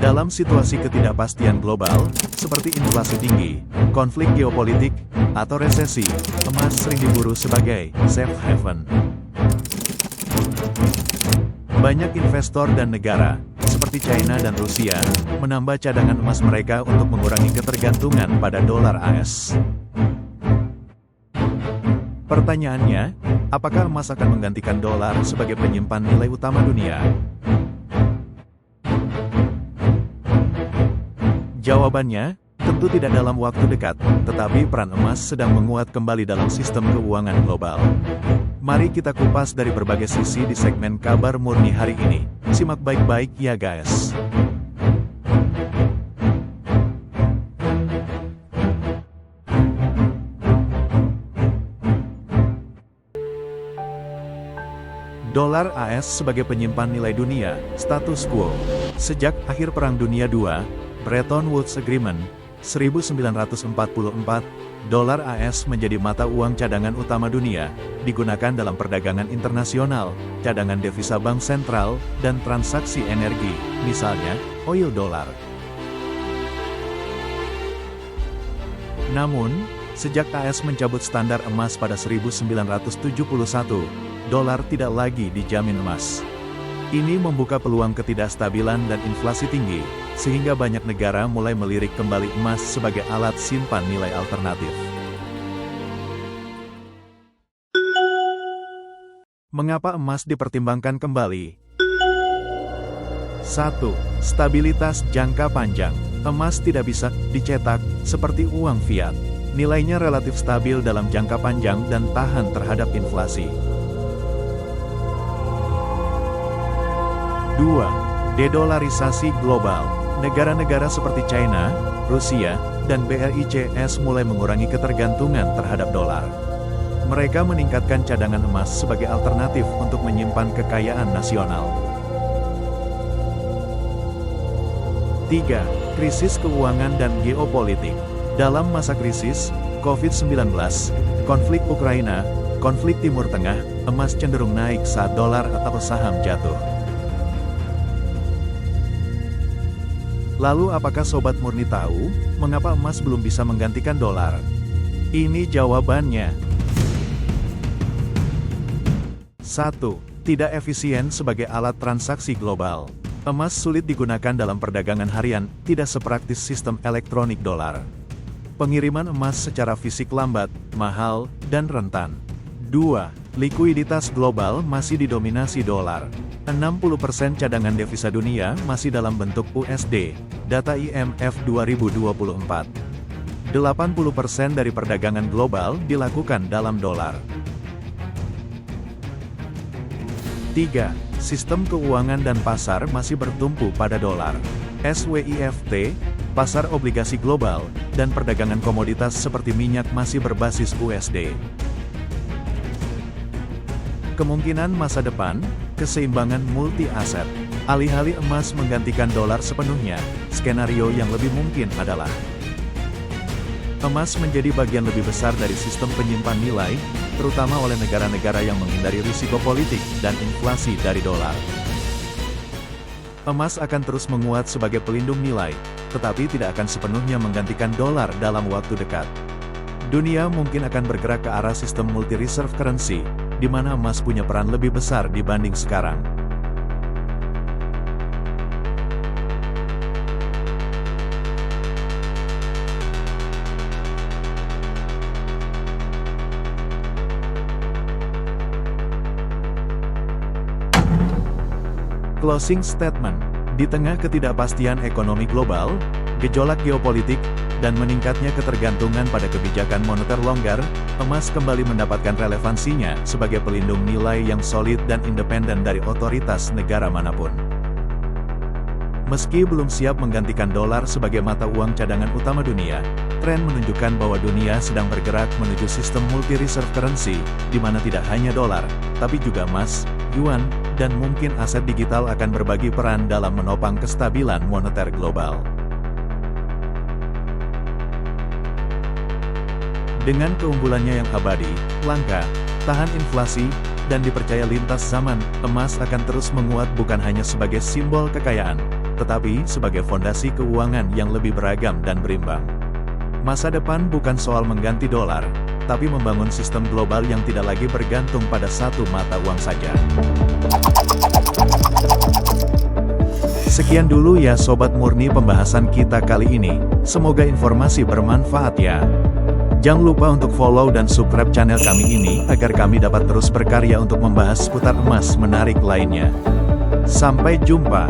Dalam situasi ketidakpastian global, seperti inflasi tinggi, konflik geopolitik, atau resesi, emas sering diburu sebagai safe haven. Banyak investor dan negara, seperti China dan Rusia, menambah cadangan emas mereka untuk mengurangi ketergantungan pada dolar AS. Pertanyaannya, apakah emas akan menggantikan dolar sebagai penyimpan nilai utama dunia? Jawabannya, tentu tidak dalam waktu dekat, tetapi peran emas sedang menguat kembali dalam sistem keuangan global. Mari kita kupas dari berbagai sisi di segmen Kabar Murni hari ini. Simak baik-baik ya guys. Dolar AS sebagai penyimpan nilai dunia, status quo. Sejak akhir Perang Dunia II, Bretton Woods Agreement, 1944, dolar AS menjadi mata uang cadangan utama dunia, digunakan dalam perdagangan internasional, cadangan devisa bank sentral, dan transaksi energi, misalnya, oil dollar. Namun, sejak AS mencabut standar emas pada 1971, dolar tidak lagi dijamin emas. Ini membuka peluang ketidakstabilan dan inflasi tinggi, sehingga banyak negara mulai melirik kembali emas sebagai alat simpan nilai alternatif. Mengapa emas dipertimbangkan kembali? 1. Stabilitas jangka panjang. Emas tidak bisa dicetak seperti uang fiat. Nilainya relatif stabil dalam jangka panjang dan tahan terhadap inflasi. 2. Dedolarisasi global. Negara-negara seperti China, Rusia, dan BRICS mulai mengurangi ketergantungan terhadap dolar. Mereka meningkatkan cadangan emas sebagai alternatif untuk menyimpan kekayaan nasional. 3. Krisis keuangan dan geopolitik. Dalam masa krisis, COVID-19, konflik Ukraina, konflik Timur Tengah, emas cenderung naik saat dolar atau saham jatuh. Lalu apakah Sobat Murni tahu, mengapa emas belum bisa menggantikan dolar? Ini jawabannya. 1. Tidak efisien sebagai alat transaksi global. Emas sulit digunakan dalam perdagangan harian, tidak sepraktis sistem elektronik dolar. Pengiriman emas secara fisik lambat, mahal, dan rentan. 2. Likuiditas global masih didominasi dolar. 60% cadangan devisa dunia masih dalam bentuk USD, data IMF 2024. 80% dari perdagangan global dilakukan dalam dolar. 3. Sistem keuangan dan pasar masih bertumpu pada dolar. SWIFT, pasar obligasi global, dan perdagangan komoditas seperti minyak masih berbasis USD. Kemungkinan masa depan, keseimbangan multi-aset. Alih-alih emas menggantikan dolar sepenuhnya, skenario yang lebih mungkin adalah emas menjadi bagian lebih besar dari sistem penyimpan nilai, terutama oleh negara-negara yang menghindari risiko politik dan inflasi dari dolar. Emas akan terus menguat sebagai pelindung nilai, tetapi tidak akan sepenuhnya menggantikan dolar dalam waktu dekat. Dunia mungkin akan bergerak ke arah sistem multi-reserve currency, di mana emas punya peran lebih besar dibanding sekarang. Closing statement. Di tengah ketidakpastian ekonomi global, gejolak geopolitik, dan meningkatnya ketergantungan pada kebijakan moneter longgar, emas kembali mendapatkan relevansinya sebagai pelindung nilai yang solid dan independen dari otoritas negara manapun. Meski belum siap menggantikan dolar sebagai mata uang cadangan utama dunia, tren menunjukkan bahwa dunia sedang bergerak menuju sistem multi-reserve currency, di mana tidak hanya dolar, tapi juga emas, yuan, dan mungkin aset digital akan berbagi peran dalam menopang kestabilan moneter global. Dengan keunggulannya yang abadi, langka, tahan inflasi, dan dipercaya lintas zaman, emas akan terus menguat bukan hanya sebagai simbol kekayaan, tetapi sebagai fondasi keuangan yang lebih beragam dan berimbang. Masa depan bukan soal mengganti dolar, tapi membangun sistem global yang tidak lagi bergantung pada satu mata uang saja. Sekian dulu ya Sobat Murni pembahasan kita kali ini, semoga informasi bermanfaat ya. Jangan lupa untuk follow dan subscribe channel kami ini, agar kami dapat terus berkarya untuk membahas seputar emas menarik lainnya. Sampai jumpa.